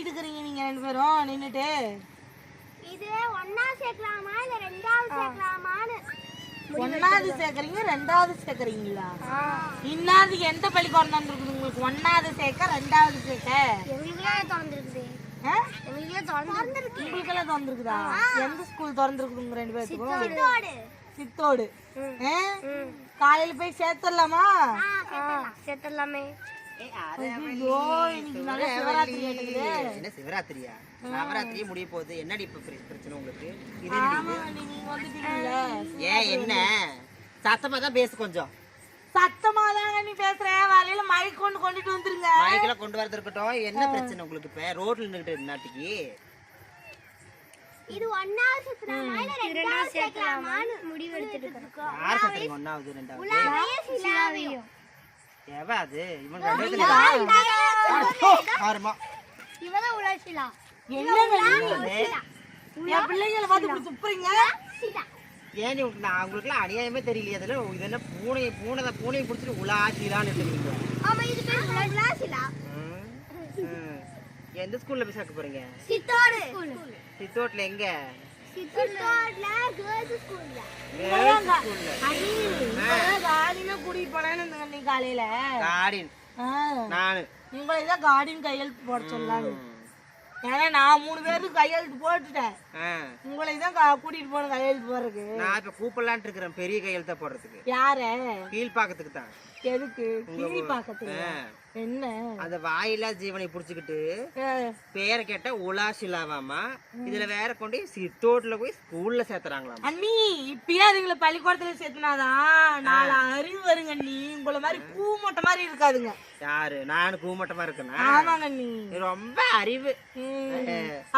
பேசிட்டு இருக்கீங்க நீங்க ரெண்டு பேரும் நின்னுட்டு? இது ஒண்ணாவது சேர்க்கலாமா இல்ல ரெண்டாவது சேர்க்கலாமான்னு. ஒண்ணாவது சேர்க்கறீங்க, ரெண்டாவது சேர்க்கறீங்களா? இன்னாவது எந்த பள்ளிக்கூடம் வந்திருக்குது உங்களுக்கு? ஒண்ணாவது சேர்க்க, ரெண்டாவது சேர்க்க? எங்களுக்கெல்லாம் திறந்துருக்குது. உங்களுக்கெல்லாம் திறந்துருக்குதா? எந்த ஸ்கூல் திறந்துருக்குது உங்க ரெண்டு பேருக்கும்? சித்தோடு. காலையில போய் சேர்த்துடலாமா? சேர்த்துடலாமே. ஐயோ, இன்னைக்கு நல்ல சிவராத்திரி இருக்குது. என்ன சிவராத்திரியா? நவராத்திரியே முடிய போகுது. என்னடி இப்ப பிரச்சனை உங்களுக்கு? நீங்க வந்துட்டீங்கல்ல. ஏன் என்ன சத்தமா தான் பேசு, கொஞ்சம் சத்தமா தாங்க நீ பேசுற. வலையில மைக் கொண்டுட்டு வந்துருங்க. மைக்கெல்லாம் கொண்டு வரது இருக்கட்டும். என்ன பிரச்சனை உங்களுக்கு? இப்ப ரோட்ல நின்னுட்டு நாட்டிக்கு இது ஒண்ணாவது சேர்க்கலாமா இல்ல ரெண்டாவது சேர்க்கலாமான்னு முடிவு எடுத்துட்டு இருக்கோம். யார் சேர்க்கறீங்க? ஒண்ணாவது ரெண்டாவது? உலாவையும் சிலாவையும். ஏவா அது இவன் ரெண்டு பேரும் ஆறுமா. இவதான் உலாசிலா. என்னங்க என் பிள்ளைங்களை பார்த்து இப்படி துப்புறீங்க? ஏன் நான் உங்களுக்குலாம் அநியாயமே தெரியலையே. அதுல இது என்ன பூனையை பிடிச்சிட்டு உலாசிலான்னு தெரியுங்க. ஆமா, இது பேர் உலாசிலா. எந்த ஸ்கூல்ல போய் சேர்க்க போறீங்க? சித்தோடு. சித்தோட்ல எங்க? சித்தோட்ல கேர்ள்ஸ் ஸ்கூல்ல. காடினா கூட்டிட்டு போனேன்னு நீ காலையில. காடின் நானு உங்களை தான் காடின் கையெழுத்து போட சொல்லலான்னு. ஏன்னா நான் 3 பேருக்கு கையெழுத்து போட்டுட்டேன். உங்களை தான் கூட்டிட்டு போன கையெழுத்து போறதுக்கு. நான் இப்ப கூப்பிடலான்ட்டு இருக்கிறேன் பெரிய கையெழுத்தா போடுறதுக்கு. யார? கீழ்பாக்கத்துக்கு தான். எதுக்கு கீழ்பாக்கத்துக்கு? என்ன அந்த வாயிலா ஜீவனை புடிச்சுக்கிட்டு பேரை கேட்டா உலாசிலாவாமா. இதுல வேற கொண்டு சித்தோட்ல போய் ஸ்கூல்ல சேர்த்துறாங்களாம். அண்ணி இப்பயே அதுங்களை பள்ளிக்கூடத்துல சேர்த்துனாதான் 4 அறிவு வருங்க. அண்ணி உங்களை மாதிரி கூமட்ட மாதிரி இருக்காதுங்க. யாரு? நானு கூமட்டமா இருக்கேனா? ஆமாங்க அண்ணி, ரொம்ப அறிவு.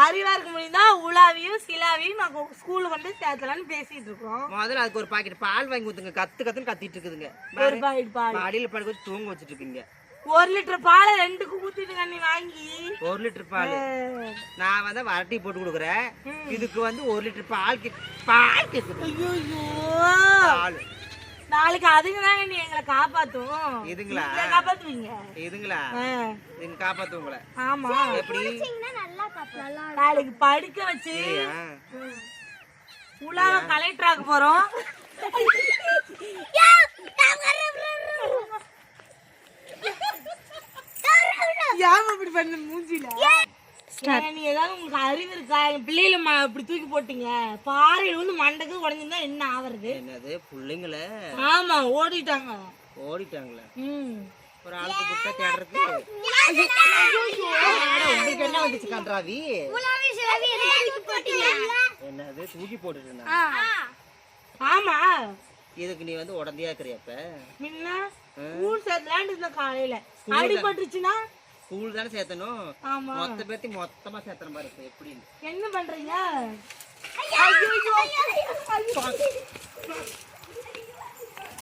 அறிவா இருக்க முடியுதான் உலாவியும் சிலாவியும் நான் ஸ்கூல்ல கொண்டு சேர்த்தலான்னு பேசிட்டு இருக்கோம். முதல்ல அதுக்கு ஒரு பாக்கெட் பால் வாங்கி ஊத்துங்க. கத்துன்னு கத்திட்டு இருக்குதுங்க. ஒரு பாக்கெட் பால் அடியில படுக்க வச்சு தூங்க வச்சுட்டு இருக்கீங்க. 1 லிட்டர் பாலை 2க்கு ஊத்திட்டுங்க அண்ணி வாங்கி. 1 லிட்டர் பால் நான் வந்து வரட்டி போட்டு கொடுக்குறேன். இதுக்கு வந்து 1 லிட்டர் பால் கேக்குது. ஐயோ நாளைக்கு அதுங்க தாங்க நீ எங்களை காப்பாத்தும். இதுங்களா காப்பாத்துவீங்க? இதுங்களா இதுங்க காப்பாத்துவங்கள? ஆமா. எப்படி? நாளைக்கு படுக்க வச்சு உலாவ கலெக்டர் ஆக போறோம். யாம இப்படி பண்ண மூஞ்சில? நீ ஏதாவது உங்களுக்கு அறிவு இருக்கா? என் பிள்ளைகளை இப்படி தூக்கி போட்டீங்க. பாறையில வந்து மண்டக்கு உடஞ்சிருந்தா என்ன ஆவறது? என்னது புள்ளைங்கள? ஆமா ஓடிட்டாங்களா? ஒரு ஆளுக்கு புட்ட தேடுறது. உங்களுக்கு என்ன வந்துச்சு கன்றாவி? என்னது தூக்கி போட்டுட்டு? ஆமா, இதுக்கு நீ வந்து உடந்தையா இருக்கிறியப்ப முன்ன ஸ்கூல் சேர்த்தலான்னு இருந்த. காலையில அடிபட்டுச்சுன்னா ஸ்கூல் தானே சேர்த்தணும். ஆமா, மொத்த பேத்தி மொத்தமா சேர்த்தன மாதிரி இருக்கு. எப்படி என்ன பண்றீங்க?